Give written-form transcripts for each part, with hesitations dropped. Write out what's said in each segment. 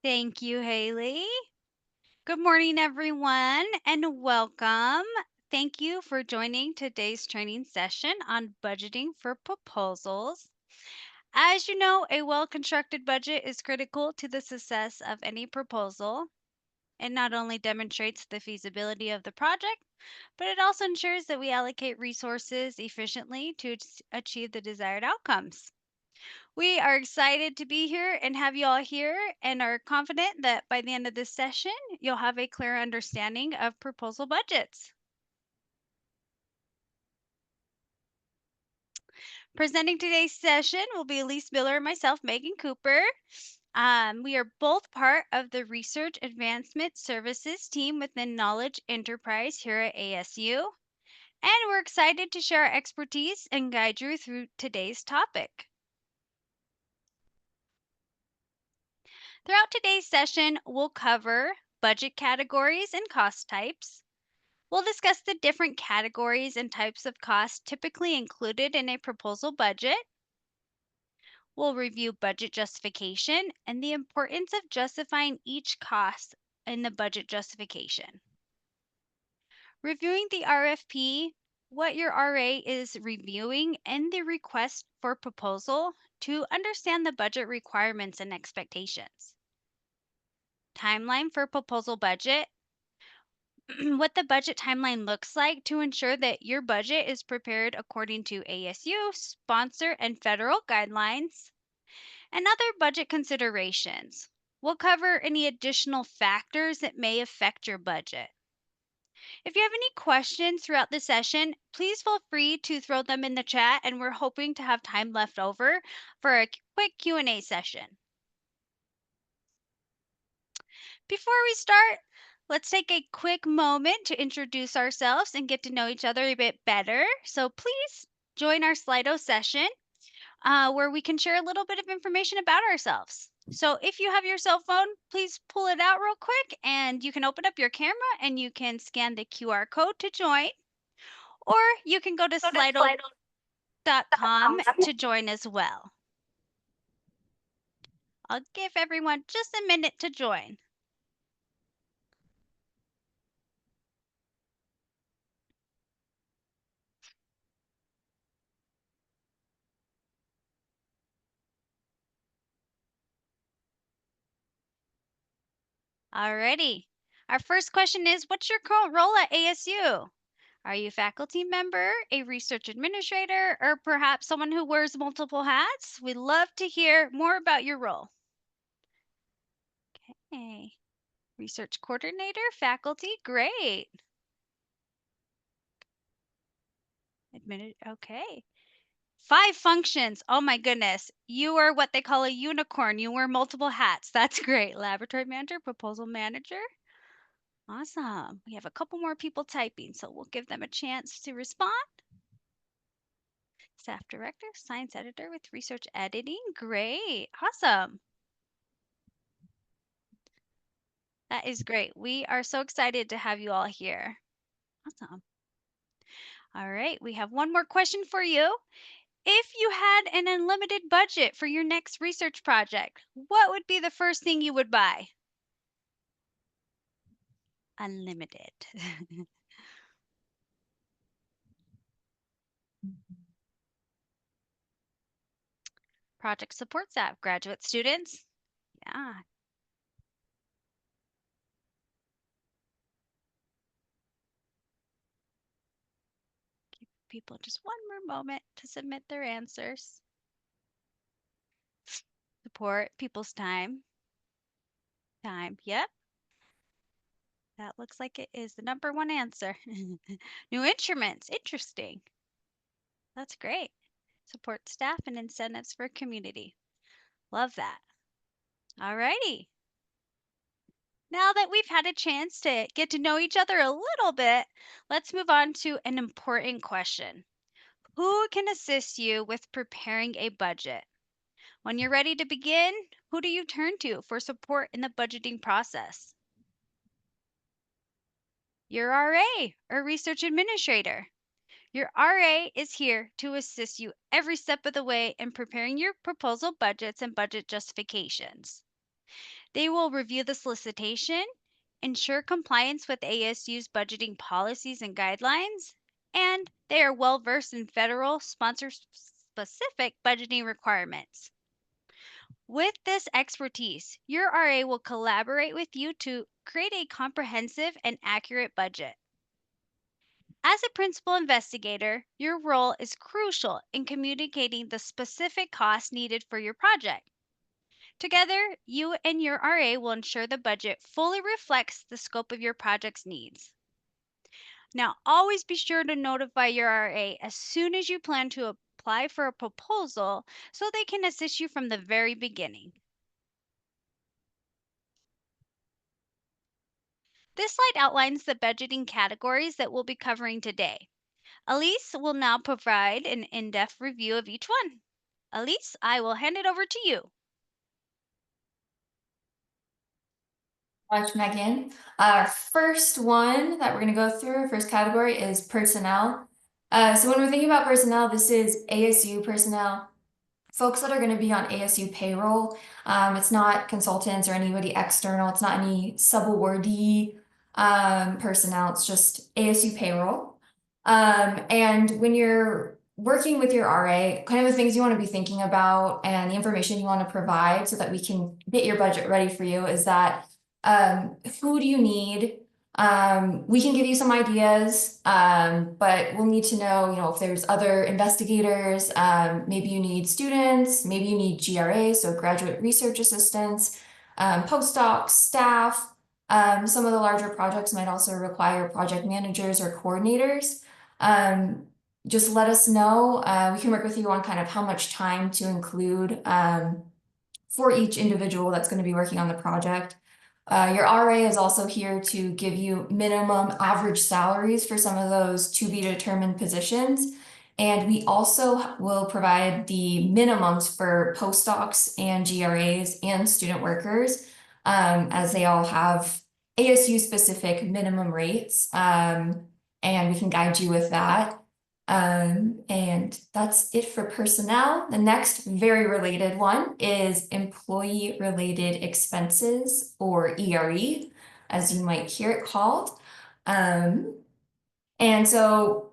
Thank you, Haley. Good morning, everyone, and welcome. Thank you for joining today's training session on budgeting for proposals. As you know, a well constructed budget is critical to the success of any proposal. It not only demonstrates the feasibility of the project, but it also ensures that we allocate resources efficiently to achieve the desired outcomes. We are excited to be here and have you all here and are confident that by the end of this session, you'll have a clear understanding of proposal budgets. Presenting today's session will be Elise Miller and myself, Megan Cooper. We are both part of the Research Advancement Services team within Knowledge Enterprise here at ASU, and we're excited to share our expertise and guide you through today's topic. Throughout today's session, we'll cover budget categories and cost types. We'll discuss the different categories and types of costs typically included in a proposal budget. We'll review budget justification and the importance of justifying each cost in the budget justification. Reviewing the RFP, what your RA is reviewing, and the request for proposal to understand the budget requirements and expectations. Timeline for proposal budget, what the budget timeline looks like to ensure that your budget is prepared according to ASU, sponsor, and federal guidelines, and other budget considerations. We'll cover any additional factors that may affect your budget. If you have any questions throughout the session, please feel free to throw them in the chat, and we're hoping to have time left over for a quick Q&A session. Before we start, let's take a quick moment to introduce ourselves and get to know each other a bit better. So please join our Slido session where we can share a little bit of information about ourselves. So if you have your cell phone, please pull it out real quick and you can open up your camera and you can scan the QR code to join. Or you can go to slido.com to join as well. I'll give everyone just a minute to join. Alrighty. Our first question is, what's your current role at ASU? Are you a faculty member, a research administrator, or perhaps someone who wears multiple hats? We'd love to hear more about your role. Okay. Research coordinator, faculty, great. Okay. 5 functions. Oh my goodness. You are what they call a unicorn. You wear multiple hats. That's great. Laboratory manager, proposal manager. Awesome. We have a couple more people typing, so we'll give them a chance to respond. Staff director, science editor with research editing. Great. Awesome. That is great. We are so excited to have you all here. Awesome. All right. We have one more question for you. If you had an unlimited budget for your next research project, what would be the first thing you would buy? Unlimited. Project support staff, graduate students. Yeah. Give people just one more moment to submit their answers. Support people's time. Yep. That looks like it is the number one answer. New instruments. Interesting. That's great. Support staff and incentives for community. Love that. All righty. Now that we've had a chance to get to know each other a little bit, let's move on to an important question. Who can assist you with preparing a budget? When you're ready to begin, who do you turn to for support in the budgeting process? Your RA or research administrator. Your RA is here to assist you every step of the way in preparing your proposal budgets and budget justifications. They will review the solicitation, ensure compliance with ASU's budgeting policies and guidelines, and they are well versed in federal sponsor specific budgeting requirements. With this expertise, your RA will collaborate with you to create a comprehensive and accurate budget. As a principal investigator, your role is crucial in communicating the specific costs needed for your project. Together, you and your RA will ensure the budget fully reflects the scope of your project's needs. Now, always be sure to notify your RA as soon as you plan to apply for a proposal so they can assist you from the very beginning. This slide outlines the budgeting categories that we'll be covering today. Elise will now provide an in-depth review of each one. Elise, I will hand it over to you. Much, Megan. Our first one that we're going to go through, our first category is personnel. So when we're thinking about personnel, this is ASU personnel, folks that are going to be on ASU payroll. It's not consultants or anybody external. It's not any subawardee personnel. It's just ASU payroll. And when you're working with your RA, kind of the things you want to be thinking about and the information you want to provide so that we can get your budget ready for you is that who do you need? We can give you some ideas, but we'll need to know, if there's other investigators, maybe you need students, maybe you need GRAs, so graduate research assistants, postdocs, staff. Some of the larger projects might also require project managers or coordinators. Just let us know. We can work with you on kind of how much time to include for each individual that's going to be working on the project. Your RA is also here to give you minimum average salaries for some of those to be determined positions. And we also will provide the minimums for postdocs and GRAs and student workers, as they all have ASU specific minimum rates. And we can guide you with that. And that's it for personnel. The next very related one is employee related expenses, or ERE, as you might hear it called. And so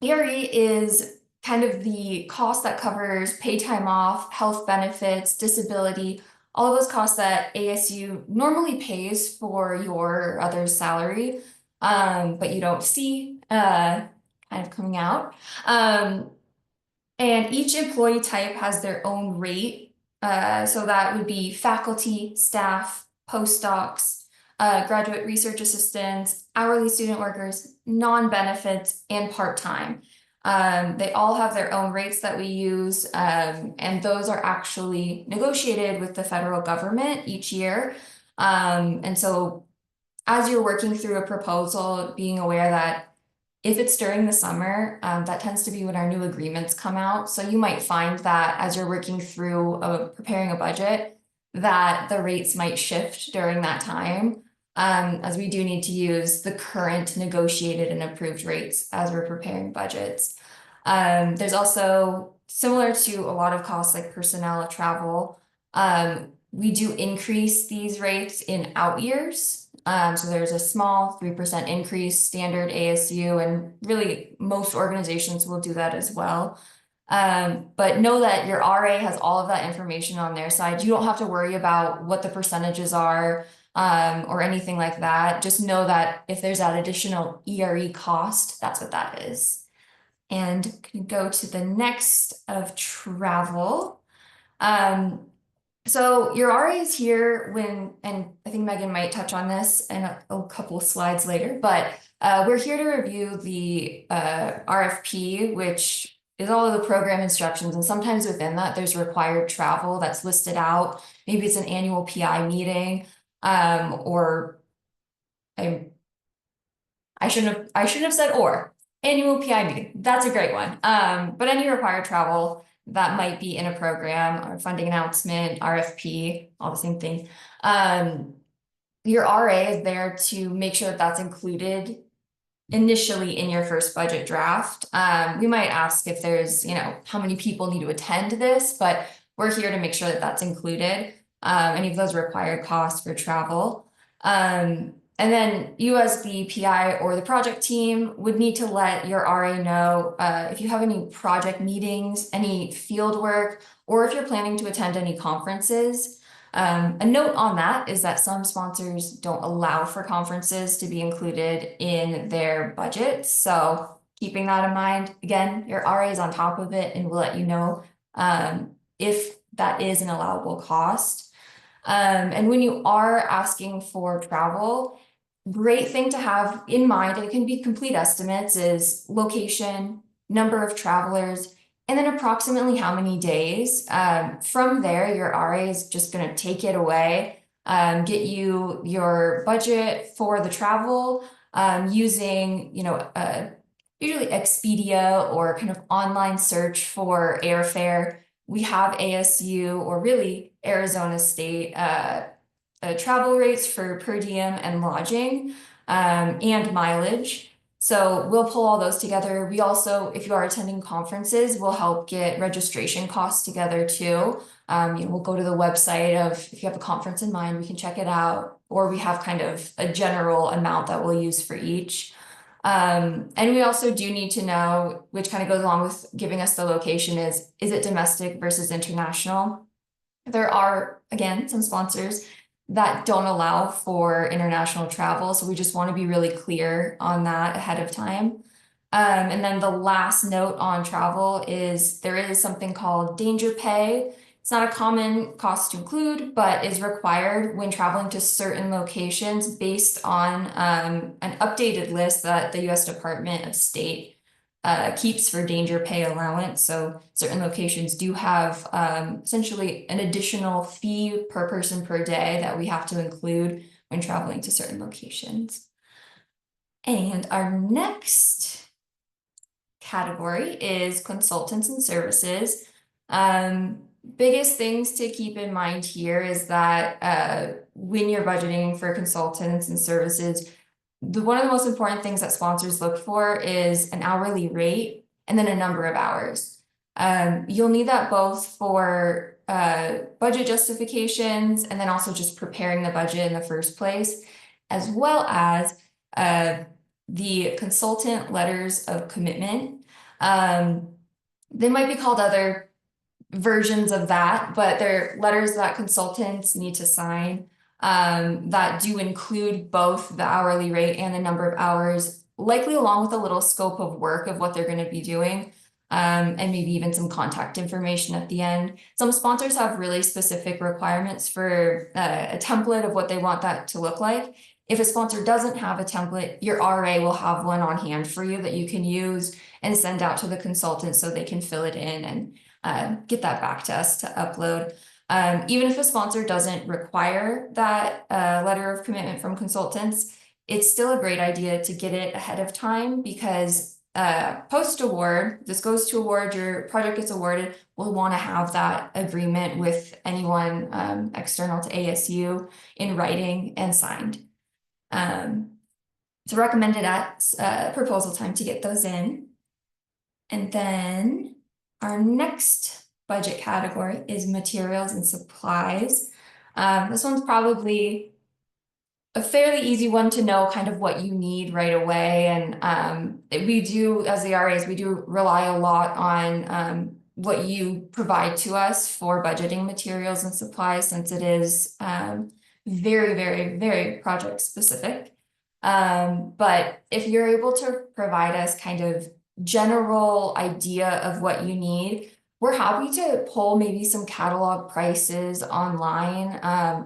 ERE is kind of the cost that covers paid time off, health benefits, disability, all of those costs that ASU normally pays for your other salary, but you don't see kind of coming out. And each employee type has their own rate. So that would be faculty, staff, postdocs, graduate research assistants, hourly student workers, non-benefits, and part-time. They all have their own rates that we use, and those are actually negotiated with the federal government each year. And so as you're working through a proposal, being aware that if it's during the summer, that tends to be when our new agreements come out. So you might find that as you're working through preparing a budget, that the rates might shift during that time, as we do need to use the current negotiated and approved rates as we're preparing budgets. There's also, similar to a lot of costs like personnel, travel, we do increase these rates in out years. So there's a small 3% increase, standard ASU, and really most organizations will do that as well. But know that your RA has all of that information on their side. You don't have to worry about what the percentages are, or anything like that. Just know that if there's that additional ERE cost, that's what that is. And can go to the next of travel. So your RA is here when, and I think Megan might touch on this in a couple of slides later, but we're here to review the RFP, which is all of the program instructions. And sometimes within that, there's required travel that's listed out. Maybe it's an annual PI meeting, or I shouldn't have said or. Annual PI meeting. That's a great one. But any required travel that might be in a program or funding announcement, RFP, all the same things. Your RA is there to make sure that that's included initially in your first budget draft. We might ask if there's, how many people need to attend this, but we're here to make sure that that's included. any of those required costs for travel. And then you as the PI or the project team would need to let your RA know if you have any project meetings, any field work, or if you're planning to attend any conferences. A note on that is that some sponsors don't allow for conferences to be included in their budget. So keeping that in mind, again, your RA is on top of it and will let you know if that is an allowable cost. And when you are asking for travel, great thing to have in mind, and it can be complete estimates, is location, number of travelers, and then approximately how many days. From there, your RA is just going to take it away, get you your budget for the travel using, usually Expedia or kind of online search for airfare. We have ASU or really Arizona State travel rates for per diem and lodging and mileage. So we'll pull all those together. We also, if you are attending conferences, we'll help get registration costs together too. We'll go to the website of, if you have a conference in mind, we can check it out, or we have kind of a general amount that we'll use for each. And we also do need to know, which kind of goes along with giving us the location, is it domestic versus international? There are, again, some sponsors that don't allow for international travel. So we just want to be really clear on that ahead of time. And then the last note on travel is there is something called danger pay. It's not a common cost to include, but is required when traveling to certain locations based on an updated list that the US Department of State keeps for danger pay allowance. So certain locations do have essentially an additional fee per person per day that we have to include when traveling to certain locations. And our next category is consultants and services. Biggest things to keep in mind here is that when you're budgeting for consultants and services, one of the most important things that sponsors look for is an hourly rate and then a number of hours. You'll need that both for budget justifications and then also just preparing the budget in the first place, as well as the consultant letters of commitment. They might be called other versions of that, but they're letters that consultants need to sign that do include both the hourly rate and the number of hours, likely along with a little scope of work of what they're going to be doing, and maybe even some contact information at the end. Some sponsors have really specific requirements for a template of what they want that to look like. If a sponsor doesn't have a template, your RA will have one on hand for you that you can use and send out to the consultant so they can fill it in and get that back to us to upload. Even if a sponsor doesn't require that letter of commitment from consultants, it's still a great idea to get it ahead of time because post-award, this goes to award, your project gets awarded, we'll want to have that agreement with anyone external to ASU in writing and signed. So recommended at proposal time to get those in. And then our next budget category is materials and supplies. This one's probably a fairly easy one to know kind of what you need right away. And we do, as the RAs, we do rely a lot on what you provide to us for budgeting materials and supplies, since it is very, very, very project specific. But if you're able to provide us kind of general idea of what you need, we're happy to pull maybe some catalog prices online,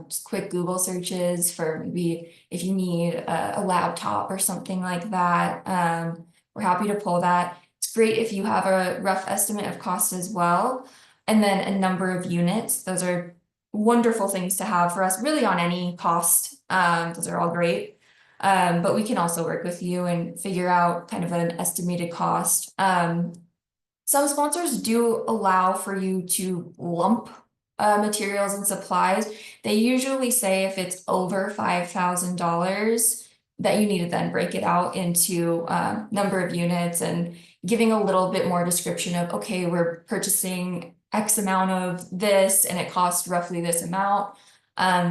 just quick Google searches for maybe if you need a laptop or something like that. We're happy to pull that. It's great if you have a rough estimate of cost as well, and then a number of units. Those are wonderful things to have for us, really on any cost. Those are all great. But we can also work with you and figure out kind of an estimated cost. Some sponsors do allow for you to lump materials and supplies. They usually say if it's over $5,000 that you need to then break it out into number of units and giving a little bit more description of, okay, we're purchasing X amount of this and it costs roughly this amount.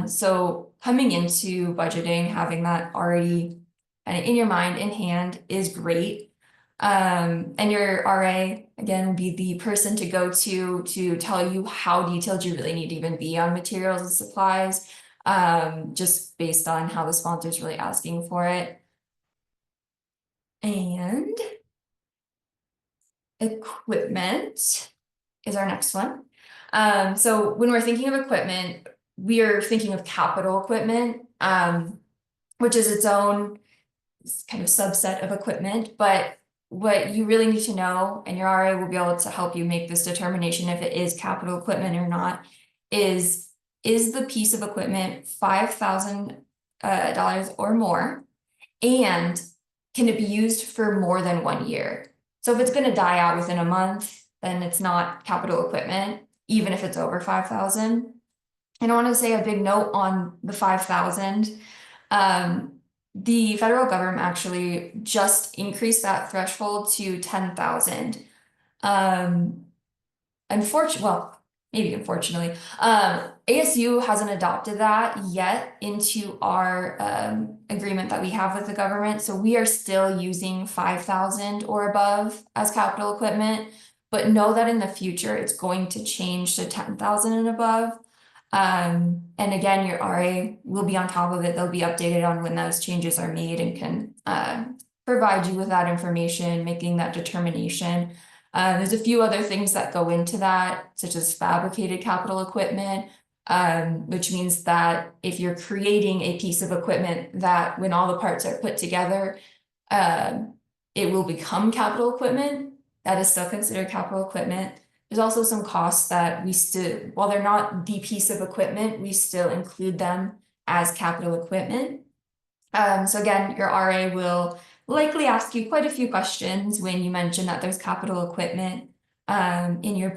So coming into budgeting, having that already kind of in your mind, in hand, is great. And your RA, again, will be the person to go to tell you how detailed you really need to even be on materials and supplies, just based on how the sponsor is really asking for it. And equipment is our next one. So when we're thinking of equipment, we are thinking of capital equipment, which is its own kind of subset of equipment. But what you really need to know, and your RA will be able to help you make this determination if it is capital equipment or not, is the piece of equipment $5,000 or more, and can it be used for more than 1 year? So if it's going to die out within a month, then it's not capital equipment, even if it's over 5,000. And I want to say a big note on the 5,000. The federal government actually just increased that threshold to 10,000. Well, maybe unfortunately, ASU hasn't adopted that yet into our agreement that we have with the government. So we are still using 5,000 or above as capital equipment, but know that in the future it's going to change to 10,000 and above. And again, your RA will be on top of it. They'll be updated on when those changes are made and can provide you with that information, making that determination. There's a few other things that go into that, such as fabricated capital equipment, which means that if you're creating a piece of equipment that when all the parts are put together, it will become capital equipment. That is still considered capital equipment. There's also some costs that we still, while they're not the piece of equipment, we still include them as capital equipment. So again, your RA will likely ask you quite a few questions when you mention that there's capital equipment in your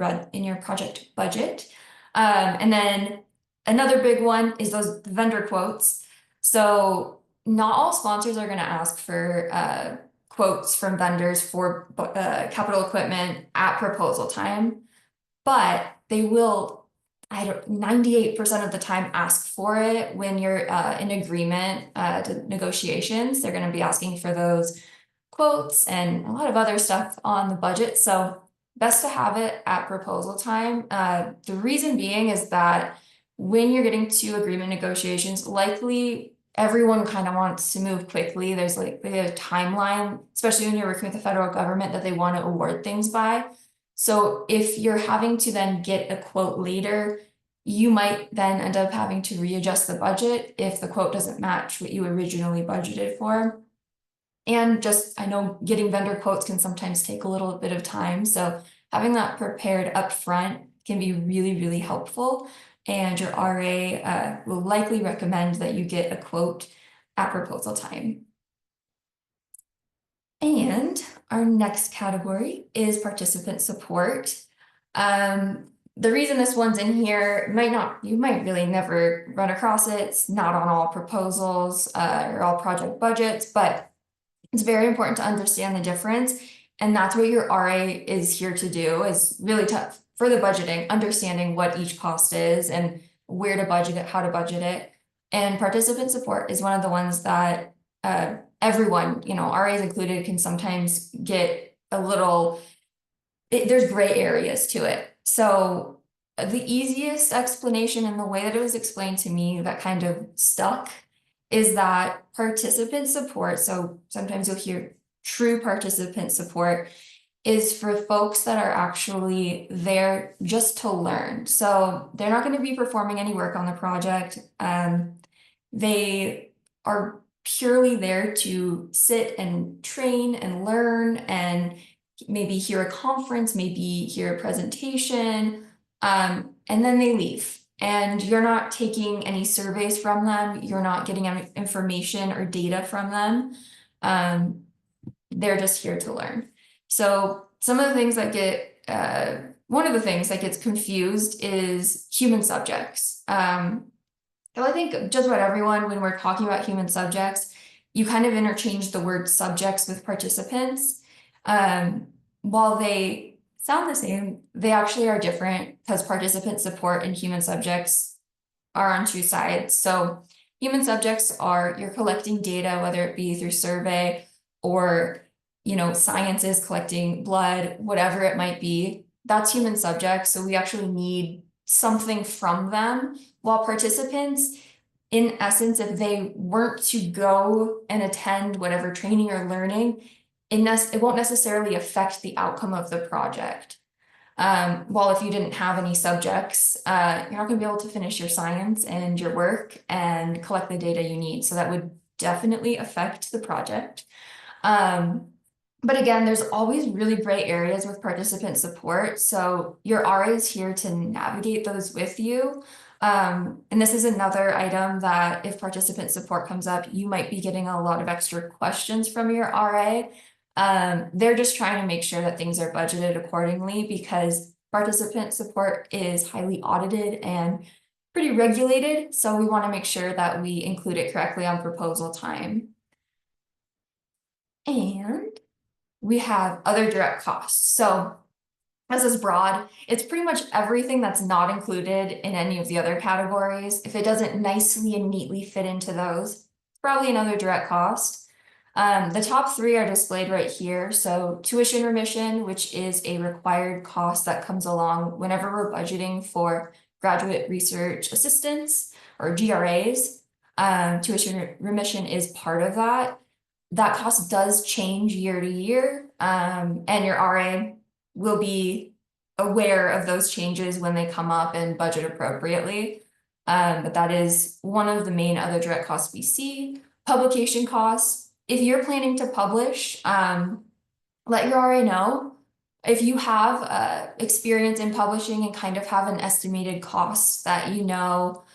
project budget. And then another big one is those vendor quotes. So not all sponsors are going to ask for quotes from vendors for capital equipment at proposal time, but they will, 98% of the time ask for it when you're in agreement to negotiations. They're going to be asking for those quotes and a lot of other stuff on the budget. So best to have it at proposal time. The reason being is that when you're getting to agreement negotiations, likely everyone kind of wants to move quickly. There's like a timeline, especially when you're working with the federal government, that they want to award things by. So if you're having to then get a quote later, you might then end up having to readjust the budget if the quote doesn't match what you originally budgeted for. And just, I know getting vendor quotes can sometimes take a little bit of time. So having that prepared up front can be really, really helpful. And your RA will likely recommend that you get a quote at proposal time. And our next category is participant support. The reason this one's in here you might really never run across it. It's not on all proposals or all project budgets, but it's very important to understand the difference. And that's what your RA is here to do, is really tough for the budgeting, understanding what each cost is and where to budget it, how to budget it. And participant support is one of the ones that everyone, RAs included, can sometimes get a little, there's gray areas to it. So the easiest explanation, and the way that it was explained to me that kind of stuck, is that participant support, so sometimes you'll hear true participant support, is for folks that are actually there just to learn. So they're not going to be performing any work on the project. They are purely there to sit and train and learn and maybe hear a conference, maybe hear a presentation, and then they leave. And you're not taking any surveys from them. You're not getting any information or data from them. They're just here to learn. So some of the things that one of the things that gets confused is human subjects. So I think just about everyone, when we're talking about human subjects, you kind of interchange the word subjects with participants. While they sound the same. They actually are different because participant support and human subjects are on two sides. So human subjects are you're collecting data, whether it be through survey or science is collecting blood, whatever it might be. That's human subjects. So we actually need something from them. While participants, in essence, if they weren't to go and attend whatever training or learning, it won't necessarily affect the outcome of the project. While if you didn't have any subjects, you're not going to be able to finish your science and your work and collect the data you need. So that would definitely affect the project. But again, there's always really gray areas with participant support. So your RA is here to navigate those with you. And this is another item that if participant support comes up, you might be getting a lot of extra questions from your RA. They're just trying to make sure that things are budgeted accordingly because participant support is highly audited and pretty regulated. So we want to make sure that we include it correctly on proposal time. And we have other direct costs. So this is broad. It's pretty much everything that's not included in any of the other categories. If it doesn't nicely and neatly fit into those, it's probably another direct cost. The top three are displayed right here. So tuition remission, which is a required cost that comes along whenever we're budgeting for graduate research assistants or GRAs. Tuition remission is part of that. That cost does change year to year, and your RA will be aware of those changes when they come up and budget appropriately. But that is one of the main other direct costs we see. Publication costs. If you're planning to publish, let your RA know. If you have experience in publishing and kind of have an estimated cost that you know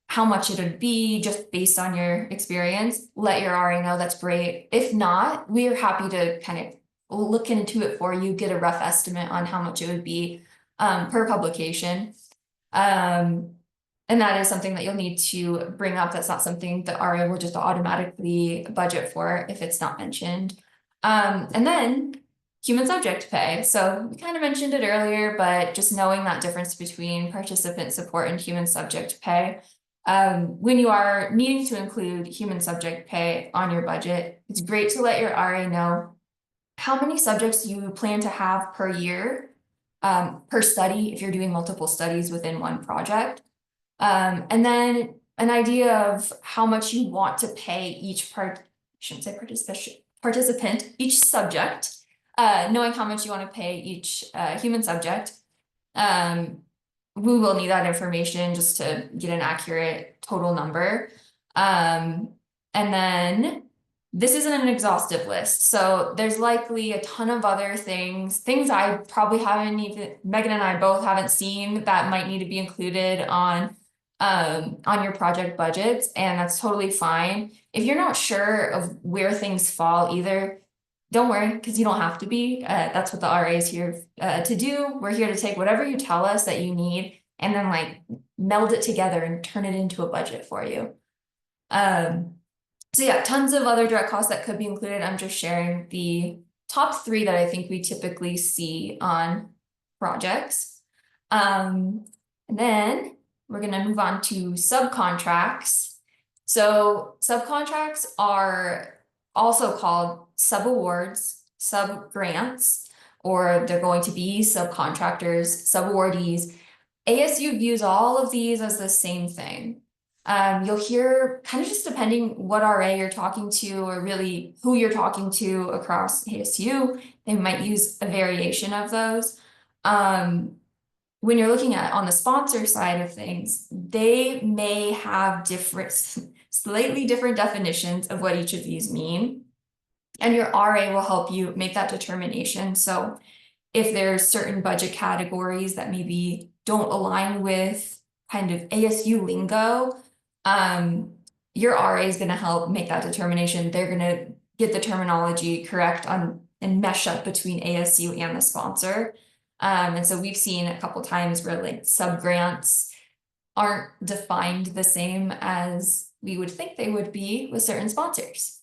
how much it would be just based on your experience, let your RA know. That's great. If not, we are happy to kind of look into it for you, get a rough estimate on how much it would be per publication. And that is something that you'll need to bring up. That's not something the RA will just automatically budget for if it's not mentioned. And then human subject pay. So we kind of mentioned it earlier, but just knowing that difference between participant support and human subject pay. When you are needing to include human subject pay on your budget, it's great to let your RA know how many subjects you plan to have per year, per study, if you're doing multiple studies within one project. And then an idea of how much you want to pay each participant, each subject, knowing how much you want to pay each human subject. We will need that information just to get an accurate total number. And then this isn't an exhaustive list. So there's likely a ton of other things I probably haven't even, Megan and I both haven't seen that might need to be included on your project budgets, and that's totally fine. If you're not sure of where things fall either, don't worry, because you don't have to be. That's what the RA is here to do. We're here to take whatever you tell us that you need and then like meld it together and turn it into a budget for you. So yeah, tons of other direct costs that could be included. I'm just sharing the top three that I think we typically see on projects. And then we're going to move on to subcontracts. So subcontracts are also called subawards, subgrants, or they're going to be subcontractors, subawardees. ASU views all of these as the same thing. You'll hear kind of just depending what RA you're talking to or really who you're talking to across ASU, they might use a variation of those. When you're looking at on the sponsor side of things, they may have slightly different definitions of what each of these mean. And your RA will help you make that determination. So if there's certain budget categories that maybe don't align with kind of ASU lingo, your RA is going to help make that determination. They're going to get the terminology correct on and mesh up between ASU and the sponsor. And so we've seen a couple times where like subgrants aren't defined the same as we would think they would be with certain sponsors.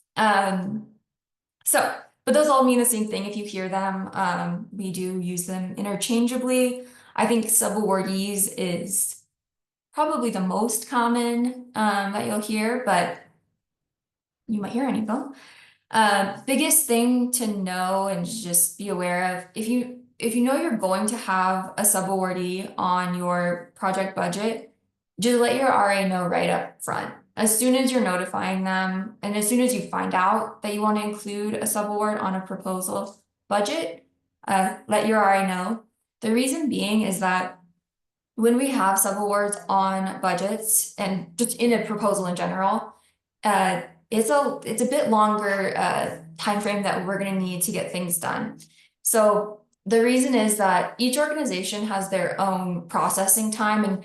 So but those all mean the same thing if you hear them. We do use them interchangeably. I think subawardees is probably the most common that you'll hear, but you might hear any of them. Biggest thing to know and just be aware of, if you know you're going to have a subawardee on your project budget, just let your RA know right up front. As soon as you're notifying them, and as soon as you find out that you want to include a subaward on a proposal budget, let your RA know. The reason being is that when we have subawards on budgets and just in a proposal in general, it's a bit longer time frame that we're going to need to get things done. So the reason is that each organization has their own processing time, and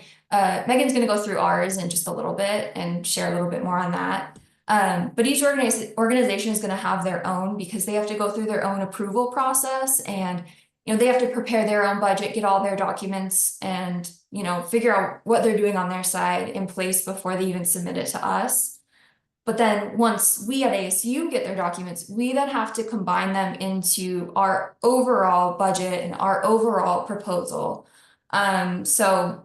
Megan's going to go through ours in just a little bit and share a little bit more on that. But each organization is going to have their own, because they have to go through their own approval process, and they have to prepare their own budget, get all their documents, and figure out what they're doing on their side in place before they even submit it to us. But then once we at ASU get their documents, we then have to combine them into our overall budget and our overall proposal. So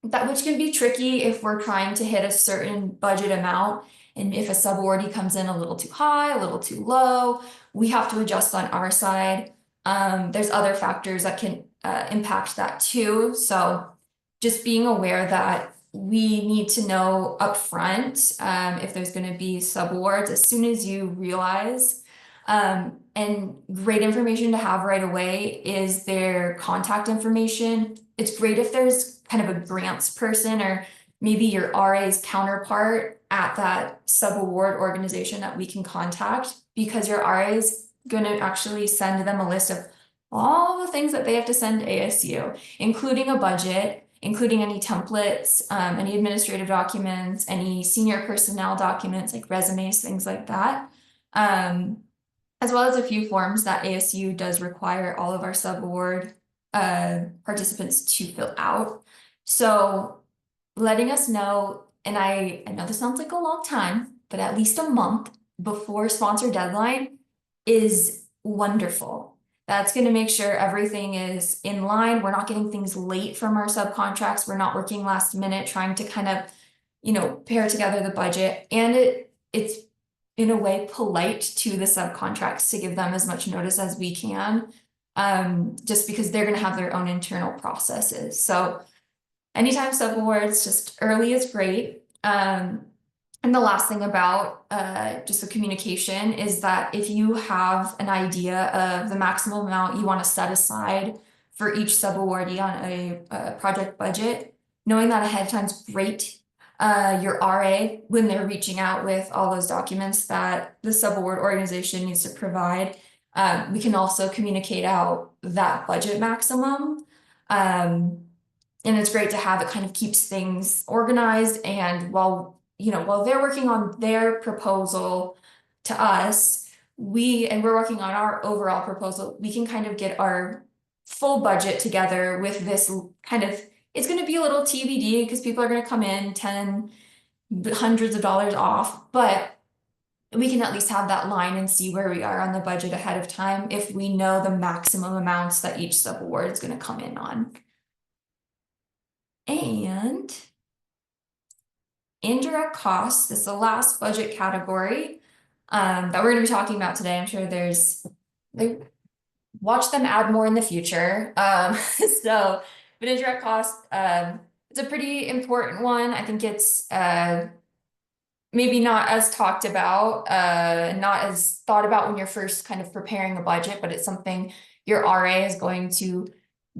that, which can be tricky if we're trying to hit a certain budget amount, and if a subawardee comes in a little too high, a little too low, we have to adjust on our side. There's other factors that can impact that too. So just being aware that we need to know upfront if there's going to be subawards as soon as you realize. And great information to have right away is their contact information. It's great if there's kind of a grants person, or maybe your RA's counterpart at that subaward organization that we can contact, because your RA is going to actually send them a list of all the things that they have to send to ASU, including a budget, including any templates, any administrative documents, any senior personnel documents like resumes, things like that. As well as a few forms that ASU does require all of our subaward participants to fill out. So letting us know, and I know this sounds like a long time, but at least a month before sponsor deadline is wonderful. That's going to make sure everything is in line. We're not getting things late from our subcontracts. We're not working last minute trying to kind of, pair together the budget. And it's in a way polite to the subcontracts to give them as much notice as we can, just because they're going to have their own internal processes. So anytime subawards, just early is great. And the last thing about just the communication is that if you have an idea of the maximum amount you want to set aside for each subawardee on a project budget, knowing that ahead of time is great. Your RA, when they're reaching out with all those documents that the subaward organization needs to provide, we can also communicate out that budget maximum. And it's great to have. It kind of keeps things organized, and while they're working on their proposal to us, we're working on our overall proposal, we can kind of get our full budget together with this kind of, it's going to be a little TBD because people are going to come in hundreds of dollars off, but we can at least have that line and see where we are on the budget ahead of time if we know the maximum amounts that each subaward is going to come in on. And indirect costs is the last budget category that we're going to be talking about today. I'm sure watch them add more in the future. But indirect costs, it's a pretty important one. I think it's maybe not as talked about, not as thought about when you're first kind of preparing a budget, but it's something your RA is going to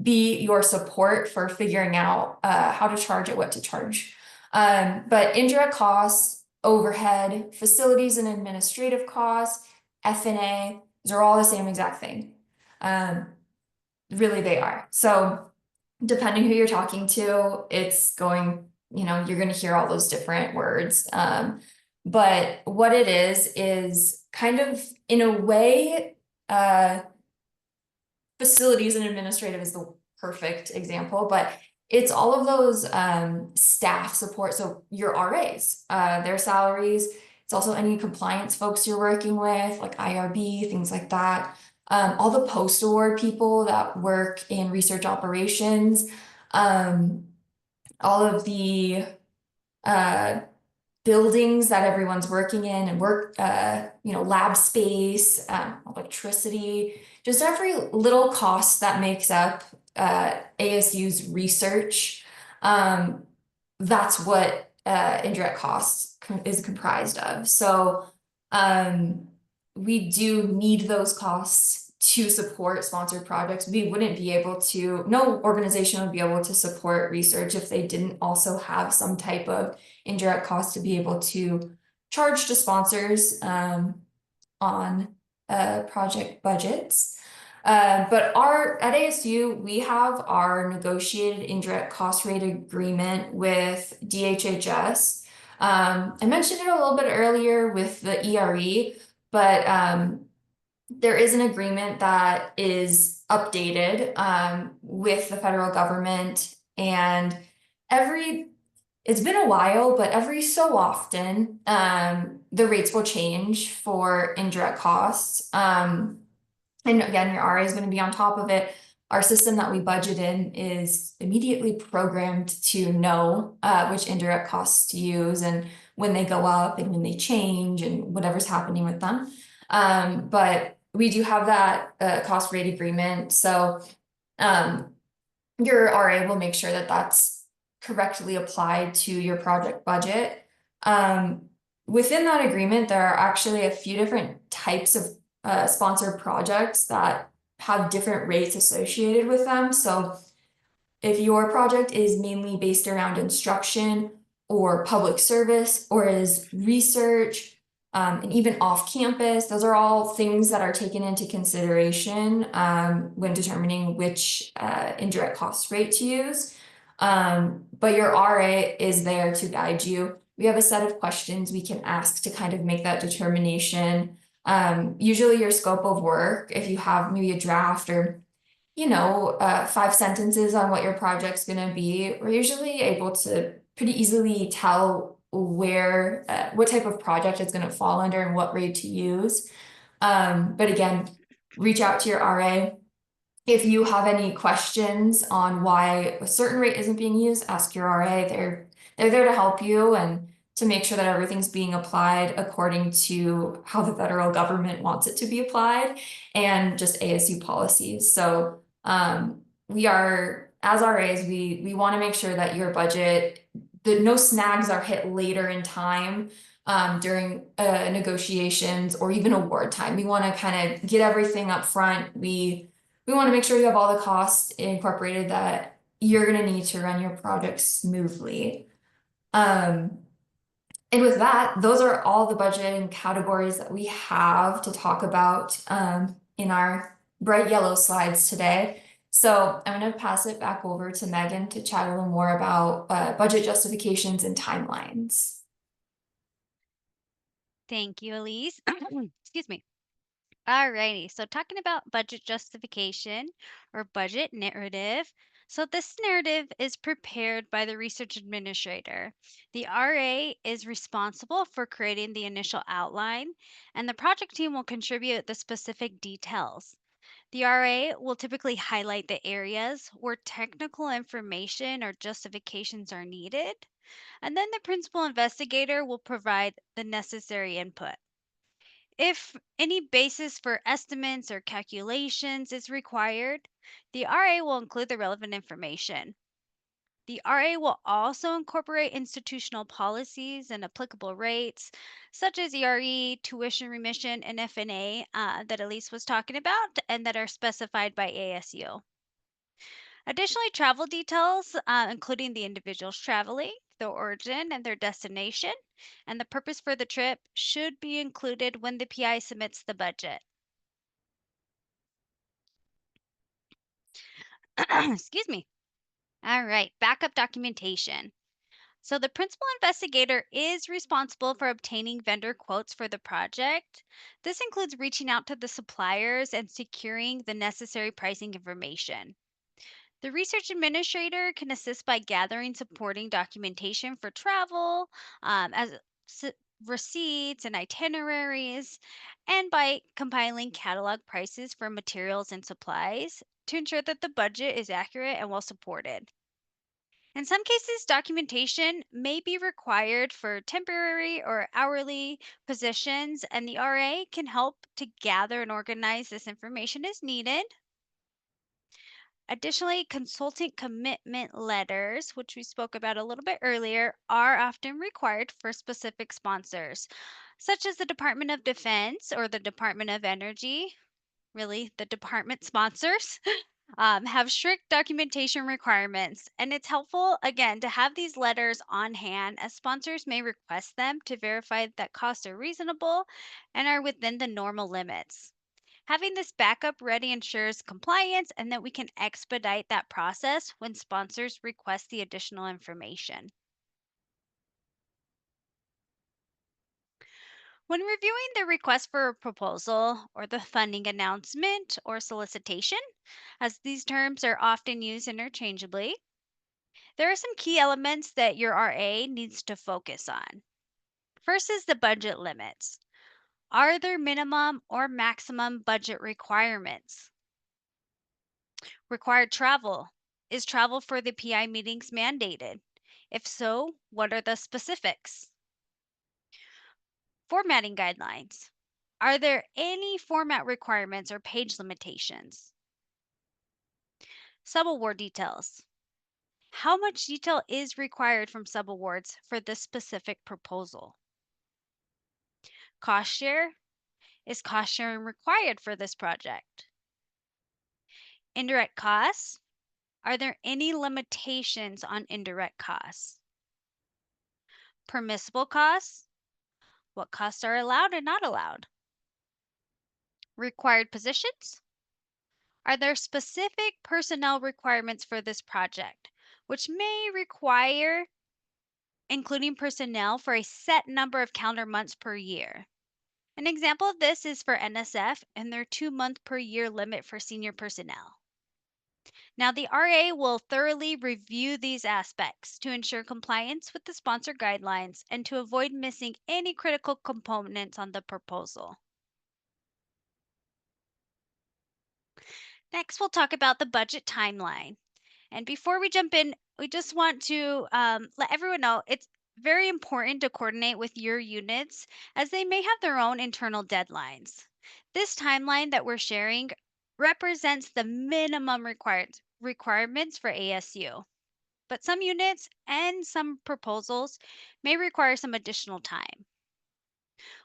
be your support for figuring out how to charge it, what to charge. But indirect costs, overhead, facilities and administrative costs, F&A, those are all the same exact thing. Really they are. So depending who you're talking to, it's going, you're going to hear all those different words. But what it is kind of in a way, facilities and administrative is the perfect example, but it's all of those staff support. So your RAs, their salaries, It's also any compliance folks you're working with, like IRB, things like that. All the post-award people that work in research operations, um, all of the uh, buildings that everyone's working in and lab space, electricity, just every little cost that makes up ASU's research. Um, that's what indirect costs is comprised of. So um, we do need those costs to support sponsored projects. We wouldn't be able to, no organization would be able to support research if they didn't also have some type of indirect cost to be able to charge to sponsors on project budgets. But at ASU, we have our negotiated indirect cost rate agreement with DHHS. I mentioned it a little bit earlier with the ERE, but there is an agreement that is updated with the federal government, and every it's been a while, but every so often, the rates will change for indirect costs. And again, your RA is going to be on top of it. Our system that we budget in is immediately programmed to know which indirect costs to use and when they go up and when they change and whatever's happening with them. But we do have that cost rate agreement. So um, your RA will make sure that that's correctly applied to your project budget. Um, Within that agreement, there are actually a few different types of sponsored projects that have different rates associated with them. So if your project is mainly based around instruction or public service or is research, and even off campus, those are all things that are taken into consideration when determining which indirect cost rate to use. But your RA is there to guide you. We have a set of questions we can ask to kind of make that determination. Usually your scope of work, if you have maybe a draft or 5 sentences on what your project's gonna be, we're usually able to pretty easily tell what type of project it's gonna fall under and what rate to use. But again, reach out to your RA. If you have any questions on why a certain rate isn't being used, ask your RA. They're there to help you and to make sure that everything's being applied according to how the federal government wants it to be applied and just ASU policies. So we are, as RAs, we want to make sure that your budget, that no snags are hit later in time during negotiations or even award time. We want to kind of get everything up front. We want to make sure you have all the costs incorporated that you're going to need to run your project smoothly. Um, and with that, those are all the budgeting categories that we have to talk about in our bright yellow slides today. So I'm going to pass it back over to Megan to chat a little more about budget justifications and timelines. Thank you, Elise. Excuse me. Alrighty, so talking about budget justification or budget narrative. So this narrative is prepared by the research administrator. The RA is responsible for creating the initial outline, and the project team will contribute the specific details. The RA will typically highlight the areas where technical information or justifications are needed, and then the principal investigator will provide the necessary input. If any basis for estimates or calculations is required, the RA will include the relevant information. The RA will also incorporate institutional policies and applicable rates, such as ERE, tuition remission, and FNA that Elise was talking about, and that are specified by ASU. Additionally, travel details, including the individuals traveling, their origin and their destination, and the purpose for the trip, should be included when the PI submits the budget. Excuse me. All right, backup documentation. So, the principal investigator is responsible for obtaining vendor quotes for the project. This includes reaching out to the suppliers and securing the necessary pricing information. The research administrator can assist by gathering supporting documentation for travel, as s- receipts and itineraries, and by compiling catalog prices for materials and supplies to ensure that the budget is accurate and well supported. In some cases, documentation may be required for temporary or hourly positions, and the RA can help to gather and organize this information as needed. Additionally, consultant commitment letters, which we spoke about a little bit earlier, are often required for specific sponsors, such as the Department of Defense or the Department of Energy. Really, the department sponsors have strict documentation requirements, and it's helpful, again, to have these letters on hand as sponsors may request them to verify that costs are reasonable and are within the normal limits. Having this backup ready ensures compliance and that we can expedite that process when sponsors request the additional information. When reviewing the request for a proposal or the funding announcement or solicitation, as these terms are often used interchangeably, there are some key elements that your RA needs to focus on. First is the budget limits. Are there minimum or maximum budget requirements? Required travel. Is travel for the PI meetings mandated? If so, what are the specifics? Formatting guidelines. Are there any format requirements or page limitations? Subaward details. How much detail is required from subawards for this specific proposal? Cost share. Is cost sharing required for this project? Indirect costs. Are there any limitations on indirect costs? Permissible costs. What costs are allowed and not allowed? Required positions. Are there specific personnel requirements for this project, which may require including personnel for a set number of calendar months per year? An example of this is for NSF and their 2 month per year limit for senior personnel. Now, the RA will thoroughly review these aspects to ensure compliance with the sponsor guidelines and to avoid missing any critical components on the proposal. Next, we'll talk about the budget timeline. And before we jump in, we just want to let everyone know it's very important to coordinate with your units as they may have their own internal deadlines. This timeline that we're sharing represents the minimum requirements for ASU, but some units and some proposals may require some additional time.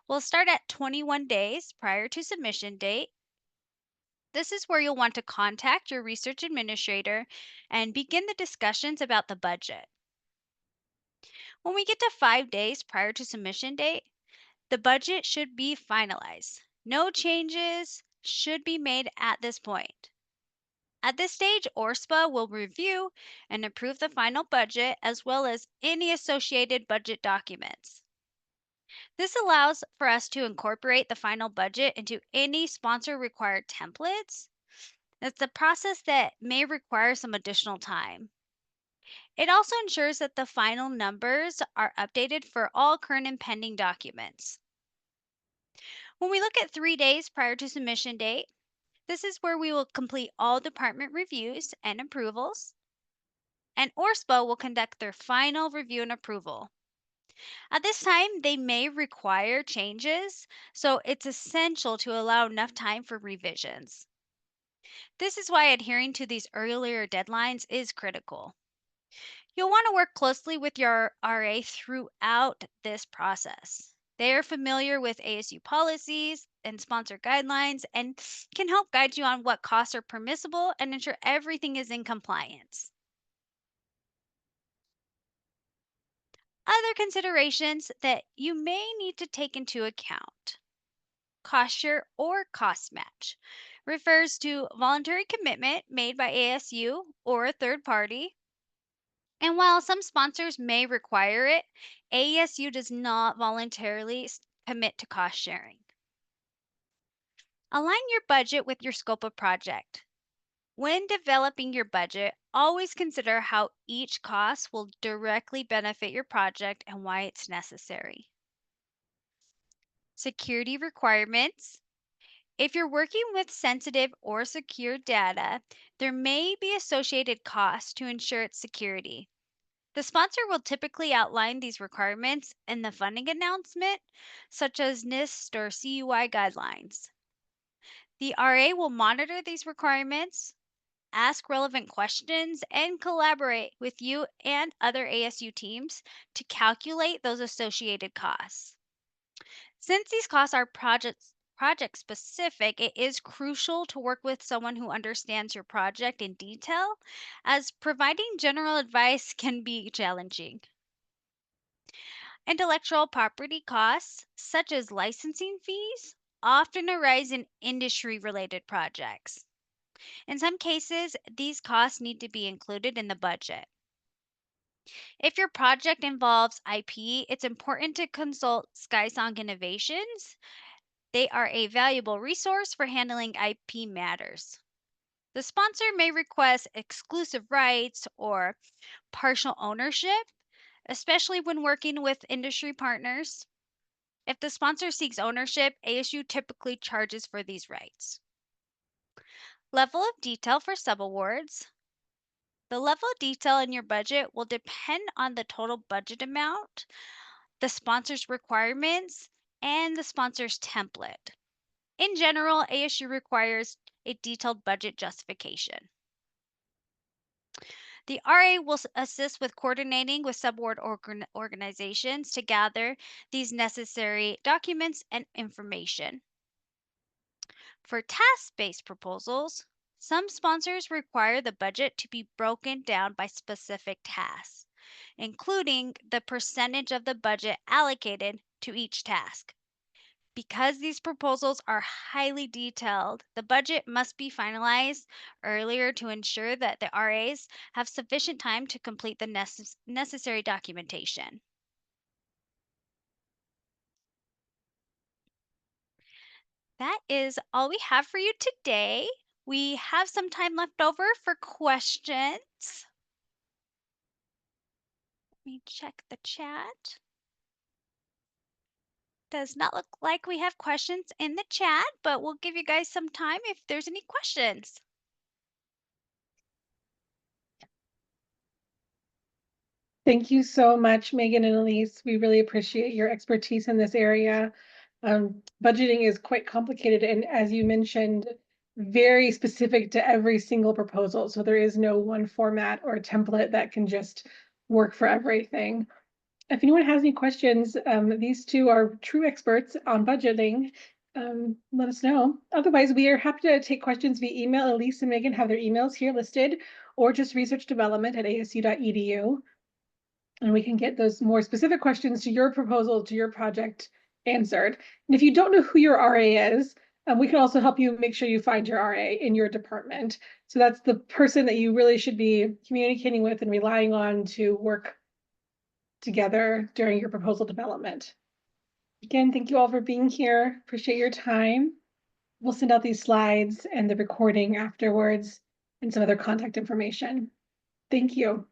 We'll start at 21 days prior to submission date. This is where you'll want to contact your research administrator and begin the discussions about the budget. When we get to 5 days prior to submission date, the budget should be finalized. No changes should be made at this point. At this stage, ORSPA will review and approve the final budget as well as any associated budget documents. This allows for us to incorporate the final budget into any sponsor required templates. It's a process that may require some additional time. It also ensures that the final numbers are updated for all current and pending documents. When we look at 3 days prior to submission date, this is where we will complete all department reviews and approvals, and ORSPA will conduct their final review and approval. At this time, they may require changes, so it's essential to allow enough time for revisions. This is why adhering to these earlier deadlines is critical. You'll want to work closely with your RA throughout this process. They are familiar with ASU policies and sponsor guidelines and can help guide you on what costs are permissible and ensure everything is in compliance. Other considerations that you may need to take into account: cost share or cost match refers to voluntary commitment made by ASU or a third party. And while some sponsors may require it, ASU does not voluntarily commit to cost sharing. Align your budget with your scope of project. When developing your budget, always consider how each cost will directly benefit your project and why it's necessary. security requirements. If you're working with sensitive or secure data, there may be associated costs to ensure its security. The sponsor will typically outline these requirements in the funding announcement, such as NIST or CUI guidelines. The RA will monitor these requirements, ask relevant questions, and collaborate with you and other ASU teams to calculate those associated costs. Since these costs are project specific, it is crucial to work with someone who understands your project in detail, as providing general advice can be challenging. Intellectual property costs, such as licensing fees, often arise in industry related projects. In some cases, these costs need to be included in the budget. If your project involves IP, it's important to consult SkySong Innovations. They are a valuable resource for handling IP matters. The sponsor may request exclusive rights or partial ownership, especially when working with industry partners. If the sponsor seeks ownership, ASU typically charges for these rights. Level of detail for subawards. The level of detail in your budget will depend on the total budget amount, the sponsor's requirements, and the sponsor's template. In general, ASU requires a detailed budget justification. The RA will assist with coordinating with subboard organizations to gather these necessary documents and information. For task based proposals, some sponsors require the budget to be broken down by specific tasks, including the percentage of the budget allocated to each task. Because these proposals are highly detailed, the budget must be finalized earlier to ensure that the RAs have sufficient time to complete the necessary documentation. That is all we have for you today. We have some time left over for questions. Let me check the chat. Does not look like we have questions in the chat, but we'll give you guys some time if there's any questions. Thank you so much, Megan and Elise. We really appreciate your expertise in this area. Budgeting is quite complicated, and as you mentioned, very specific to every single proposal. So there is no one format or template that can just work for everything. If anyone has any questions, these two are true experts on budgeting. Let us know. Otherwise, we are happy to take questions via email. Elise and Megan have their emails here listed, or just researchdevelopment@asu.edu. And we can get those more specific questions to your proposal, to your project answered. And if you don't know who your RA is, we can also help you make sure you find your RA in your department. So that's the person that you really should be communicating with and relying on to work together during your proposal development. Again, thank you all for being here. Appreciate your time. We'll send out these slides and the recording afterwards and some other contact information. Thank you.